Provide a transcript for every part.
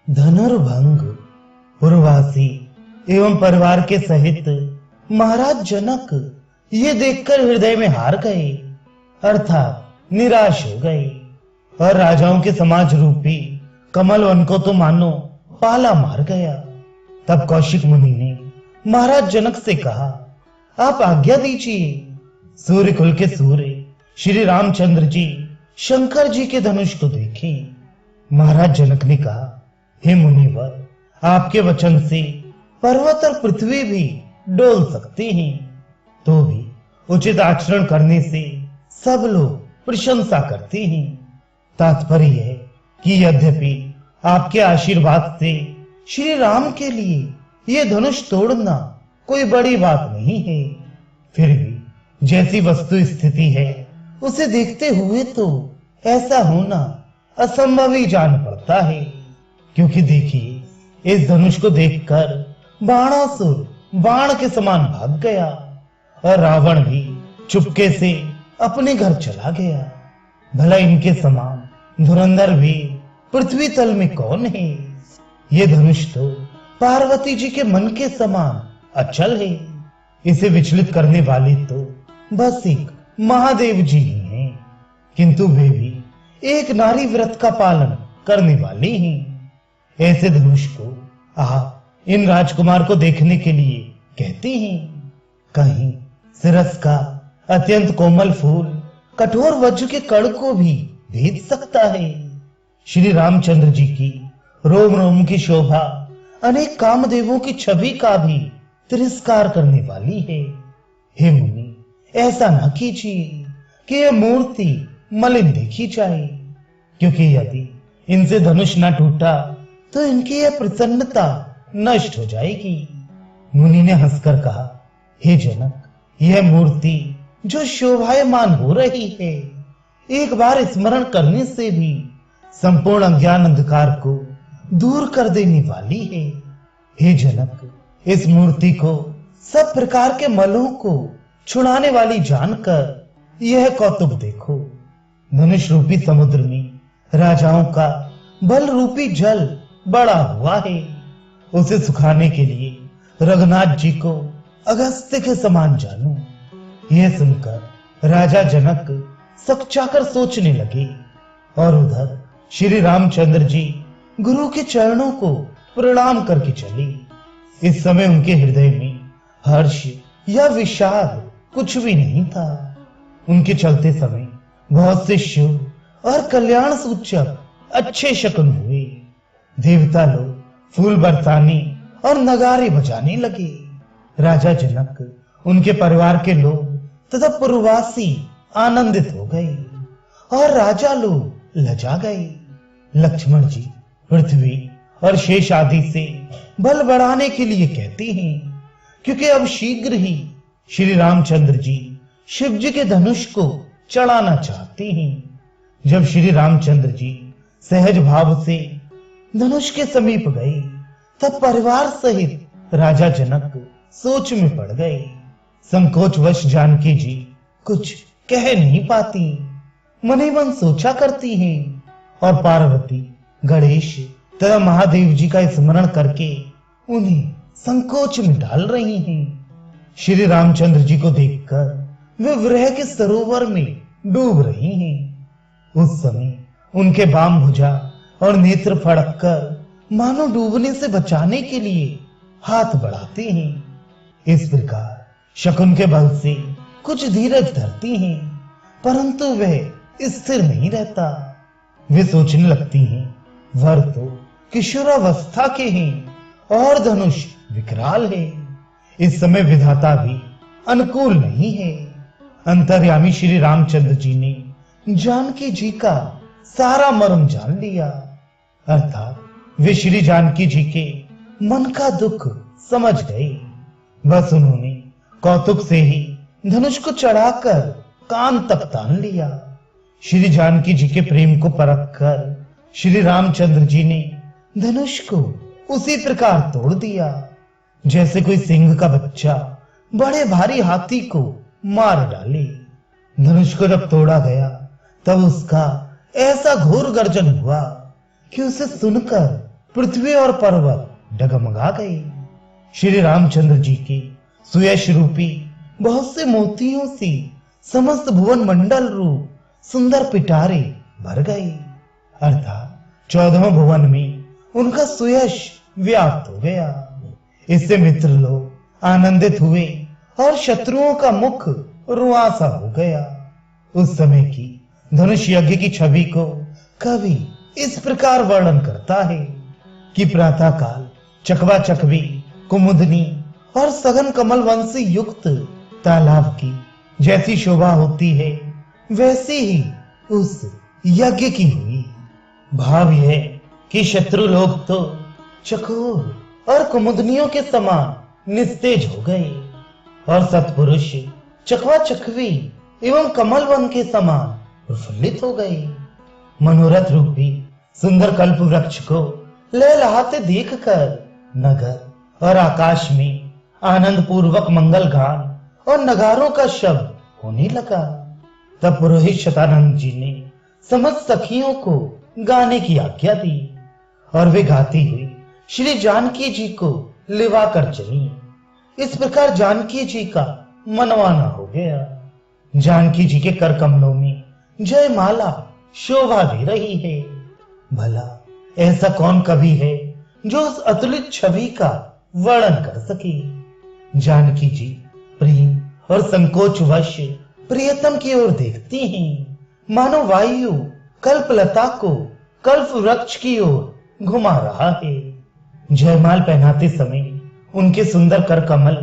धनुर्भंग। पुरवासी एवं परिवार के सहित महाराज जनक ये देखकर हृदय में हार गए, अर्थात निराश हो गए। और राजाओं के समाज रूपी कमल वन को तो मानो पाला मार गया। तब कौशिक मुनि ने महाराज जनक से कहा, आप आज्ञा दीजिए। सूर्य कुल के सूर्य श्री रामचंद्र जी शंकर जी के धनुष को देखें। महाराज जनक ने कहा, हे मुनिवर, आपके वचन से पर्वत और पृथ्वी भी डोल सकते हैं, तो भी उचित आचरण करने से सब लोग प्रशंसा करते हैं। तात्पर्य है कि यद्यपि आपके आशीर्वाद से श्री राम के लिए यह धनुष तोड़ना कोई बड़ी बात नहीं है, फिर भी जैसी वस्तु स्थिति है उसे देखते हुए तो ऐसा होना असंभव ही जान पड़ता है। क्योंकि देखिए, इस धनुष को देखकर बाणासुर बाण के समान भाग गया और रावण भी चुपके से अपने घर चला गया। भला इनके समान धुरंधर भी पृथ्वी तल में कौन है? ये धनुष तो पार्वती जी के मन के समान अचल है। इसे विचलित करने वाले तो बस एक महादेव जी ही हैं, किंतु वे भी एक नारी व्रत का पालन करने वाले हैं। ऐसे धनुष को आप इन राजकुमार को देखने के लिए कहते हैं। कहीं सिरस का अत्यंत कोमल फूल कठोर वज्र के कण को भी भेद सकता है। श्री रामचंद्र जी की रोम रोम की शोभा अनेक कामदेवों की छवि का भी तिरस्कार करने वाली है। हे मुनि, ऐसा न कीजिए कि यह मूर्ति मलिन देखी जाए, क्योंकि यदि इनसे धनुष न टूटा तो इनकी यह प्रसन्नता नष्ट हो जाएगी। मुनि ने हंसकर कहा, हे जनक, यह मूर्ति जो शोभायमान हो रही है, एक बार स्मरण करने से भी संपूर्ण अज्ञान अंधकार को दूर कर देने वाली है। हे जनक, इस मूर्ति को सब प्रकार के मलों को छुड़ाने वाली जानकर यह कौतुक देखो। धनुष रूपी समुद्र में राजाओं का बल रूपी जल बड़ा हुआ है। उसे सुखाने के लिए रघुनाथ जी को अगस्त्य के समान जानो। यह सुनकर राजा जनक सकचाकर सोचने लगे और उधर श्री रामचंद्र जी गुरु के चरणों को प्रणाम करके चले। इस समय उनके हृदय में हर्ष या विषाद कुछ भी नहीं था। उनके चलते समय बहुत से शुभ और कल्याण सूचक अच्छे शकुन हुए। देवता लोग फूल बरसाने और नगारे बजाने लगे। राजा जनक, उनके परिवार के लोग तथा पुरवासी आनंदित हो गए और राजा लोग लजा गए। लक्ष्मण जी पृथ्वी और शेष आदि से बल बढ़ाने के लिए कहते हैं, क्योंकि अब शीघ्र ही श्री रामचंद्र जी शिव जी के धनुष को चढ़ाना चाहते हैं। जब श्री रामचंद्र जी सहज भाव से धनुष के समीप गए, तब परिवार सहित राजा जनक सोच में पड़ गए। संकोचवश जानकी जी कुछ कह नहीं पाती, मन ही मन सोचा करती हैं और पार्वती, गणेश तथा महादेव जी का स्मरण करके उन्हें संकोच में डाल रही हैं। श्री रामचंद्र जी को देखकर वे विरह के सरोवर में डूब रही हैं। उस समय उनके बाम भुजा और नेत्र फड़क कर मानो डूबने से बचाने के लिए हाथ बढ़ाते हैं। इस प्रकार शकुन के बल से कुछ धीरज धरती हैं, परंतु वह स्थिर नहीं रहता। वे सोचने लगती हैं, वर तो किशोरावस्था के हैं और धनुष विकराल है। इस समय विधाता भी अनुकूल नहीं है। अंतर्यामी श्री रामचंद्र जी ने जानकी जी का सारा मर्म जान लिया, अर्थात वे श्री जानकी जी के मन का दुख समझ गए। बस उन्होंने कौतुक से ही धनुष को चढ़ाकर कान तक तान लिया। श्री जानकी जी के प्रेम को परख कर श्री रामचंद्र जी ने धनुष को उसी प्रकार तोड़ दिया जैसे कोई सिंह का बच्चा बड़े भारी हाथी को मार डाले। धनुष को जब तोड़ा गया तब उसका ऐसा घोर गर्जन हुआ कि उसे सुनकर पृथ्वी और पर्वत डगमगा गए। श्री रामचंद्र जी के सुयश रूपी बहुत से मोतियों से समस्त भुवन मंडल रूप सुंदर पिटारे भर गए, अर्थात 14वें भुवन में उनका सुयश व्याप्त हो गया। इससे मित्र लोग आनंदित हुए और शत्रुओं का मुख रुआसा हो गया। उस समय की धनुष यज्ञ की छवि को कवि इस प्रकार वर्णन करता है कि प्रातः काल चकवा चकवी कुमुदनी और सघन कमल वन से युक्त तालाब की जैसी शोभा होती है, वैसी ही उस यज्ञ की हुई। भाव यह कि शत्रु लोग तो चकोर और कुमुदनियों के समान निस्तेज हो गए और सत्पुरुष चकवा चकवी एवं कमल वन के समान प्रफुल्लित हो गए। मनोरथ रूपी सुंदर कल्प वृक्ष को लहलहाते देखकर नगर और आकाश में आनंद पूर्वक मंगल गान और नगारों का शब्द होने लगा। तब पुरोहित शतानंद जी ने समस्त सखियों को गाने की आज्ञा दी और वे गाती हुई श्री जानकी जी को लिवा कर चली। इस प्रकार जानकी जी का मनवाना हो गया। जानकी जी के कर कमलों में जयमाला शोभा दे रही है। भला ऐसा कौन कवि है जो उस अतुलित छवि का वर्णन कर सके। जानकी जी प्रेम और संकोचवश प्रियतम की ओर देखती हैं, मानो वायु कल्पलता को कल्प वृक्ष की ओर घुमा रहा है। जयमाल पहनाते समय उनके सुंदर कर कमल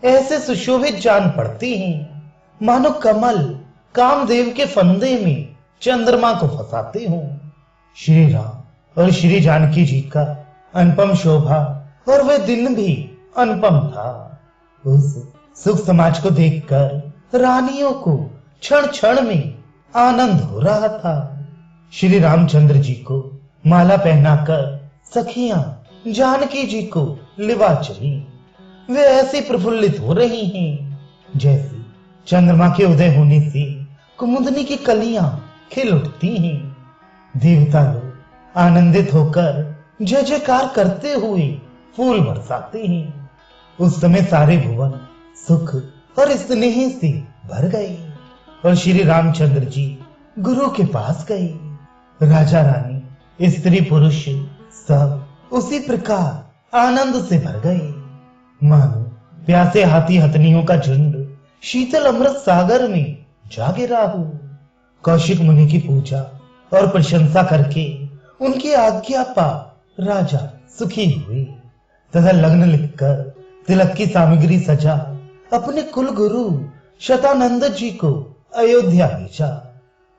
ऐसे सुशोभित जान पड़ते हैं, मानो कमल कामदेव के फंदे में चंद्रमा को फंसाते हों। श्री राम और श्री जानकी जी का अनुपम शोभा और वह दिन भी अनुपम था। उस सुख समाज को देखकर रानियों को क्षण क्षण में आनंद हो रहा था। श्री रामचंद्र जी को माला पहनाकर सखियां जानकी जी को लिवा चली। वे ऐसी प्रफुल्लित हो रही हैं जैसे चंद्रमा के उदय होने से कुमुदनी की कलियां खिल उठती हैं। देवता लोग आनंदित होकर जय जयकार करते हुए फूल बरसाते हैं। उस समय सारे भुवन सुख और स्नेह से भर गए और श्री रामचंद्र जी गुरु के पास गए। राजा रानी स्त्री पुरुष सब उसी प्रकार आनंद से भर गए, मानो प्यासे हाथी हथनियों का झुंड शीतल अमृत सागर में जा गिरा हो। कौशिक मुनि की पूजा और प्रशंसा करके उनकी आज्ञा पा राजा सुखी हुए तथा लग्न लिखकर तिलक की सामग्री सजा अपने कुल गुरु शतानंद जी को अयोध्या भेजा।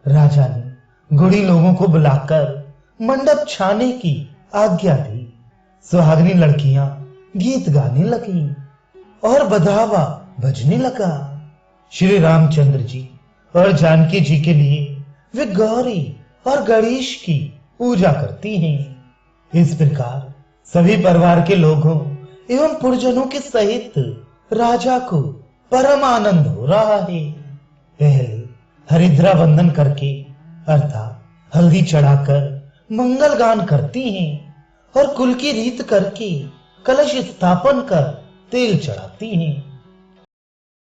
राजा ने गुड़ी लोगों को बुलाकर मंडप छाने की आज्ञा दी। सुहागनी लड़कियां गीत गाने लगी और बधावा बजने लगा। श्री रामचंद्र जी और जानकी जी के लिए वे गौरी और गणेश की पूजा करती हैं। इस प्रकार सभी परिवार के लोगों एवं पुरजनों के सहित राजा को परम आनंद हो रहा है। पहले हरिद्रा वंदन करके अर्थात हल्दी चढ़ाकर मंगल गान करती हैं और कुल की रीत करके कलश स्थापन कर तेल चढ़ाती हैं।